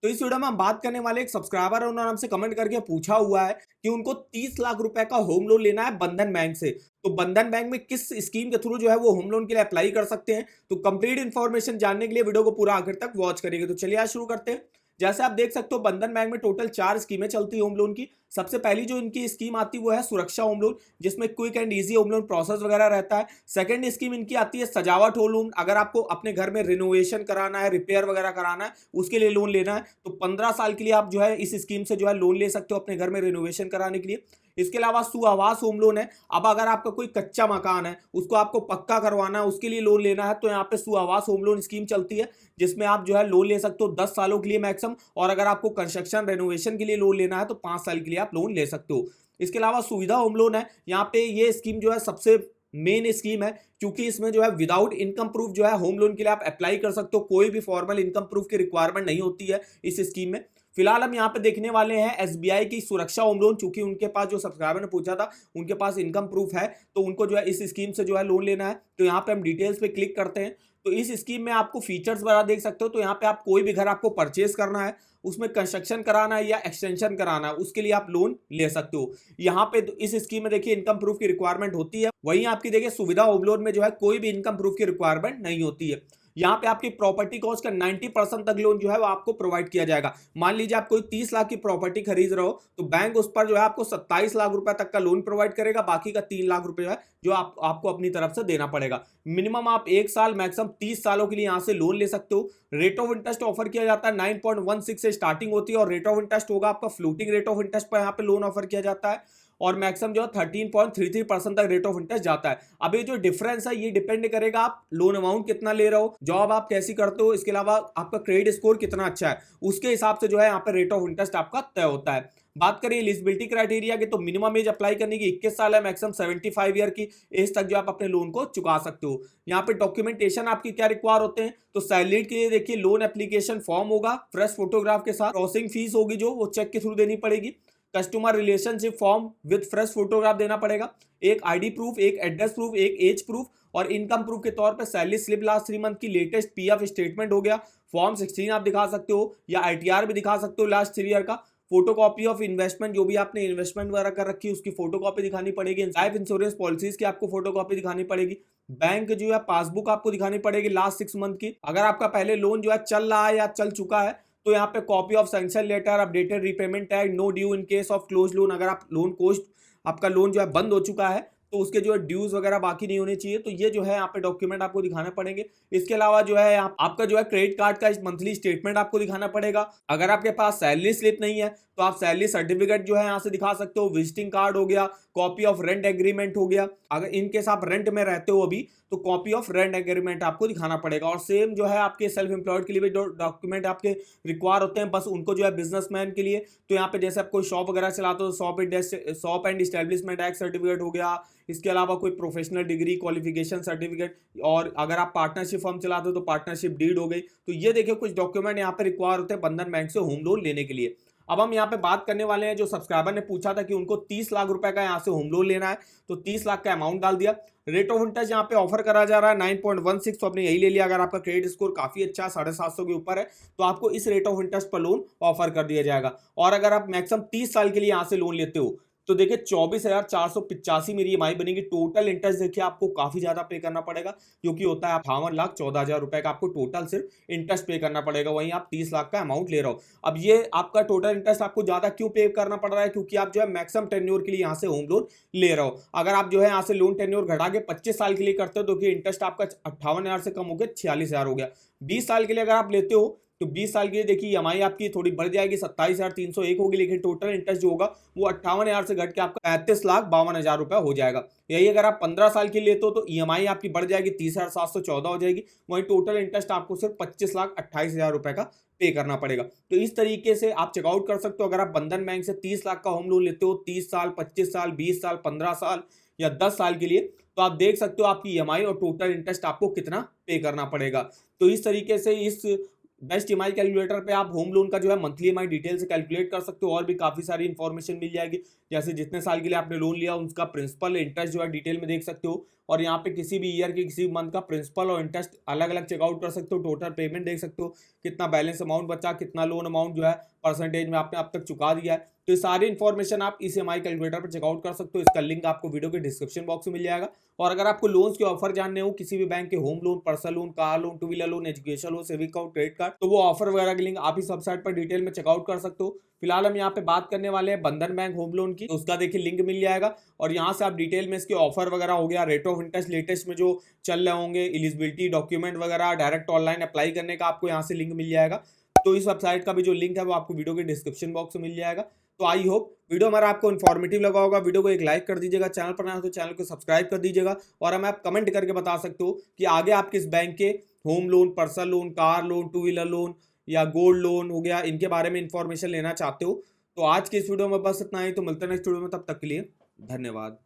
तो इस वीडियो में हम बात करने वाले एक सब्सक्राइबर है, उन्होंने हमसे कमेंट करके पूछा हुआ है कि उनको 30 लाख रुपए का होम लोन लेना है बंधन बैंक से। तो बंधन बैंक में किस स्कीम के थ्रू जो है वो होम लोन के लिए अप्लाई कर सकते हैं। तो कंप्लीट इन्फॉर्मेशन जानने के लिए वीडियो को पूरा आखिर तक वॉच करेंगे। तो चलिए आज शुरू करते हैं। जैसे आप देख सकते हो बंधन बैंक में टोटल 4 स्कीमें चलती है होम लोन की। सबसे पहली जो इनकी स्कीम आती है वो है सुरक्षा होम लोन, जिसमें quick and easy home loan process वगैरह रहता है। सेकंड स्कीम इनकी आती है सजावट होम लोन, अगर आपको अपने घर में रिनोवेशन कराना है, रिपेयर वगैरह कराना है, उसके लिए लोन लेना है तो 15 साल के लिए आप जो है इस स्कीम से जो है लोन ले सकते हो अपने घर में रिनोवेशन कराने के लिए। इसके अलावा सुआवास होम लोन है। अब अगर आपका कोई कच्चा मकान है, उसको आपको पक्का करवाना है, उसके लिए लोन लेना है तो यहाँ पे सुआवास होम लोन स्कीम चलती है, जिसमें आप जो है लोन ले सकते हो 10 सालों के लिए मैक्सिमम। और अगर आपको कंस्ट्रक्शन रेनोवेशन के लिए लोन लेना है तो 5 साल के लिए आप लोन ले सकते हो। इसके अलावा सुविधा होम लोन है। यहाँ पे ये स्कीम जो है सबसे मेन स्कीम है, क्योंकि इसमें जो है विदाउट इनकम प्रूफ जो है होम लोन के लिए आप अप्लाई कर सकते हो। कोई भी फॉर्मल इनकम प्रूफ की रिक्वायरमेंट नहीं होती है इस स्कीम में। फिलहाल हम यहाँ पे देखने वाले हैं एसबीआई की सुरक्षा होम लोन, चूंकि उनके पास जो सब्सक्राइबर ने पूछा था उनके पास इनकम प्रूफ है तो उनको जो है इस स्कीम से जो है लोन लेना है। तो यहाँ पे हम डिटेल्स पे क्लिक करते हैं तो इस स्कीम में आपको फीचर्स वगैरह देख सकते हो। तो यहाँ पे आप कोई भी घर आपको परचेज करना है, उसमें कंस्ट्रक्शन कराना है या एक्सटेंशन कराना है, उसके लिए आप लोन ले सकते हो। यहाँ पे इस स्कीम में देखिए इनकम प्रूफ की रिक्वायरमेंट होती है, वहीं आपकी देखिए सुविधा होम लोन में जो है कोई भी इनकम प्रूफ की रिक्वायरमेंट नहीं होती है। यहाँ पे आपकी प्रॉपर्टी कॉस्ट का 90% तक लोन जो है वो आपको प्रोवाइड किया जाएगा। मान लीजिए आप कोई 30 लाख की प्रॉपर्टी खरीद रहे हो तो बैंक उस पर जो है आपको 27 लाख रुपए तक का लोन प्रोवाइड करेगा, बाकी का 3 लाख रुपए है जो आपको अपनी तरफ से देना पड़ेगा। मिनिमम आप 1 साल मैक्सिमम 30 सालों के लिए यहाँ से लोन ले सकते हो। रेट ऑफ इंटरेस्ट ऑफर किया जाता है 9.16 से स्टार्टिंग होती है और रेट ऑफ इंटरेस्ट होगा आपका फ्लोटिंग रेट ऑफ इंटरेस्ट पर यहाँ पे लोन ऑफर किया जाता है और मैक्सिमम जो है 13.33% तक रेट ऑफ इंटरेस्ट जाता है। अब ये जो डिफरेंस है ये डिपेंड करेगा आप लोन अमाउंट कितना ले रहे हो, जॉब आप कैसी करते हो, इसके अलावा आपका क्रेडिट स्कोर कितना अच्छा है, उसके हिसाब से जो है यहाँ पे रेट ऑफ इंटरेस्ट आपका तय होता है। बात करें एलिजिबिलिटी क्राइटेरिया की तो मिनिमम एज अप्लाई करने की 21 साल है, मैक्सिमम 75 ईयर की एज तक जो आप अपने लोन को चुका सकते हो। यहाँ पे डॉक्यूमेंटेशन आपकी क्या रिक्वायर होते हैं तो सैलरीड के लिए देखिए लोन एप्लीकेशन फॉर्म होगा फ्रेश फोटोग्राफ के साथ, प्रोसेसिंग फीस होगी जो वो चेक के थ्रू देनी पड़ेगी, customer relationship form with fresh photograph देना पड़ेगा, एक आईडी प्रूफ, एक एड्रेस प्रूफ, एक एज प्रूफ और इनकम प्रूफ के तौर पे सैलरी स्लिप लास्ट 3 मंथ की लेटेस्ट पीएफ स्टेटमेंट हो गया, फॉर्म 16 आप दिखा सकते हो या आईटीआर भी दिखा सकते हो लास्ट 3 ईयर का, फोटोकॉपी ऑफ इन्वेस्टमेंट, जो भी आपने इन्वेस्टमेंट वगैरह कर रखी है उसकी फोटोकॉपी दिखानी पड़ेगी, लाइफ इंश्योरेंस पॉलिसीज की आपको फोटोकॉपी दिखानी पड़ेगी, बैंक जो है पासबुक आपको दिखानी पड़ेगी लास्ट 6 मंथ की। अगर आपका पहले लोन जो है चल रहा है या चल चुका है तो यहाँ पे copy of sanction letter, updated repayment tag, no due in case of close loan, अगर आप लोन कोस्ट आपका लोन जो है बंद हो चुका है तो उसके जो है ड्यूज वगैरह बाकी नहीं होने चाहिए, तो ये जो है यहाँ पे डॉक्यूमेंट आपको दिखाने पड़ेंगे। इसके अलावा जो है आपका जो है क्रेडिट कार्ड का मंथली स्टेटमेंट आपको दिखाना पड़ेगा। अगर आपके पास सैलरी स्लिप नहीं है तो आप सैलरी सर्टिफिकेट जो है यहाँ से दिखा सकते हो, विजिटिंग कार्ड हो गया, कॉपी ऑफ रेंट एग्रीमेंट हो गया, अगर इन केस आप रेंट में रहते हो अभी तो कॉपी ऑफ रेंट एग्रीमेंट आपको दिखाना पड़ेगा। और सेम जो है आपके सेल्फ एम्प्लॉयड के लिए भी डॉक्यूमेंट आपके रिक्वायर होते हैं, बस उनको जो है बिजनेसमैन के लिए तो यहाँ पे जैसे आप कोई शॉप वगैरह चलाते हो shop and establishment act certificate हो गया, इसके अलावा कोई प्रोफेशनल डिग्री क्वालिफिकेशन सर्टिफिकेट, और अगर आप पार्टनरशिप फर्म चलाते हो तो पार्टनरशिप डीड हो गई। तो ये देखिए कुछ डॉक्यूमेंट यहाँ पे रिक्वायर होते हैं बंधन बैंक से होम लोन लेने के लिए। अब हम यहाँ पे बात करने वाले हैं, जो सब्सक्राइबर ने पूछा था कि उनको 30 लाख रुपए का यहाँ से होम लोन लेना है तो 30 लाख का अमाउंट डाल दिया। रेट ऑफ इंटरेस्ट यहाँ पे ऑफर करा जा रहा है 9.16, तो आपने यही ले लिया। अगर आपका क्रेडिट स्कोर काफी अच्छा है 750 के ऊपर है तो आपको इस रेट ऑफ इंटरेस्ट पर लोन ऑफर कर दिया जाएगा। और अगर आप मैक्सिमम 30 साल के लिए यहाँ से लोन लेते हो तो देखिए 24,485 मेरी ईएमआई बनेगी। टोटल इंटरेस्ट देखिए आपको काफी ज्यादा पे करना पड़ेगा, क्योंकि होता है 58,14,000 रुपए का आपको टोटल सिर्फ इंटरेस्ट पे करना पड़ेगा, वहीं आप 30 लाख का अमाउंट ले रहे हो। अब ये आपका टोटल इंटरेस्ट आपको ज्यादा क्यों पे करना पड़ रहा है, क्योंकि आप जो है मैक्सिमम टेन्योर के लिए यहाँ से होम लोन ले रहे हो। अगर आप जो है यहाँ से लोन टेन्योर घटा के 25 साल के लिए करते हो तो इंटरेस्ट आपका 58,000 से कम हो गया 46,000 हो गया। 20 साल के लिए अगर आप लेते हो तो 20 साल के लिए देखिए ईएमआई आपकी थोड़ी बढ़ जाएगी, 27,301 होगी, लेकिन टोटल इंटरेस्ट जो होगा वो 58,000 से घट के आपका 35,52,000 रुपए हो जाएगा। यही अगर आप 15 साल के लिए लेते हो तो ईएमआई आपकी बढ़ जाएगी 30,714 हो जाएगी, वहीं टोटल इंटरेस्ट आपको सिर्फ 25,28,000 रुपए का पे करना पड़ेगा। तो इस तरीके से आप चेकआउट कर सकते हो। अगर आप बंधन बैंक से 30 लाख का होम लोन लेते हो 30 साल, 25 साल, 20 साल, 15 साल या 10 साल के लिए, तो आप देख सकते हो आपकी ईएमआई और टोटल इंटरेस्ट आपको कितना पे करना पड़ेगा। तो इस तरीके से इस बेस्ट ईएमआई कैलकुलेटर पे आप होम लोन का जो है मंथली ईएमआई डिटेल से कैलकुलेट कर सकते हो और भी काफी सारी इन्फॉर्मेशन मिल जाएगी, जैसे जितने साल के लिए आपने लोन लिया उनका प्रिंसिपल इंटरेस्ट जो है डिटेल में देख सकते हो। और यहाँ पे किसी भी ईयर के किसी भी मंथ का प्रिंसिपल और इंटरेस्ट अलग अलग चेकआउट कर सकते हो, टोटल पेमेंट देख सकते हो, कितना बैलेंस अमाउंट बचा, कितना लोन अमाउंट जो है परसेंटेज में आपने अब तक चुका दिया है। तो ये सारी इन्फॉर्मेशन आप इस ईएमआई कैलकुलेटर पर चेकआउट कर सकते हो। इसका लिंक आपको वीडियो के डिस्क्रिप्शन बॉक्स में मिल जाएगा। और अगर आपको लोन्स के ऑफर जानने हो किसी भी बैंक के, home loan, personal loan, car loan, two wheeler loan, education loan, saving account, credit card, तो वो ऑफर वगैरह के लिंक आप इस वेबसाइट पर डिटेल में चेकआउट कर सकते हो। फिलहाल हम यहाँ पे बात करने वाले हैं बंधन बैंक होम लोन की, तो उसका देखिए लिंक मिल जाएगा और यहाँ से आप डिटेल में इसके ऑफर वगैरह हो गया, रेट ऑफ इंटरेस्ट लेटेस्ट में जो चल रहे होंगे, एलिजिबिलिटी डॉक्यूमेंट वगैरह, डायरेक्ट ऑनलाइन अप्लाई करने का आपको यहाँ से लिंक मिल जाएगा। तो इस वेबसाइट का भी जो लिंक है वो आपको वीडियो के डिस्क्रिप्शन बॉक्स में मिल जाएगा। तो आई होप वीडियो हमारा आपको इन्फॉर्मेटिव लगा होगा। वीडियो को एक लाइक कर दीजिएगा, चैनल पर नया हो तो चैनल को सब्सक्राइब कर दीजिएगा और हमें आप कमेंट करके बता सकते हो कि आगे आप किस बैंक के home loan, personal loan, car loan, two wheeler loan या गोल्ड लोन हो गया, इनके बारे में इंफॉर्मेशन लेना चाहते हो। तो आज की इस वीडियो में बस इतना ही, तो मिलते हैं नेक्स्ट वीडियो में, तब तक के लिए धन्यवाद।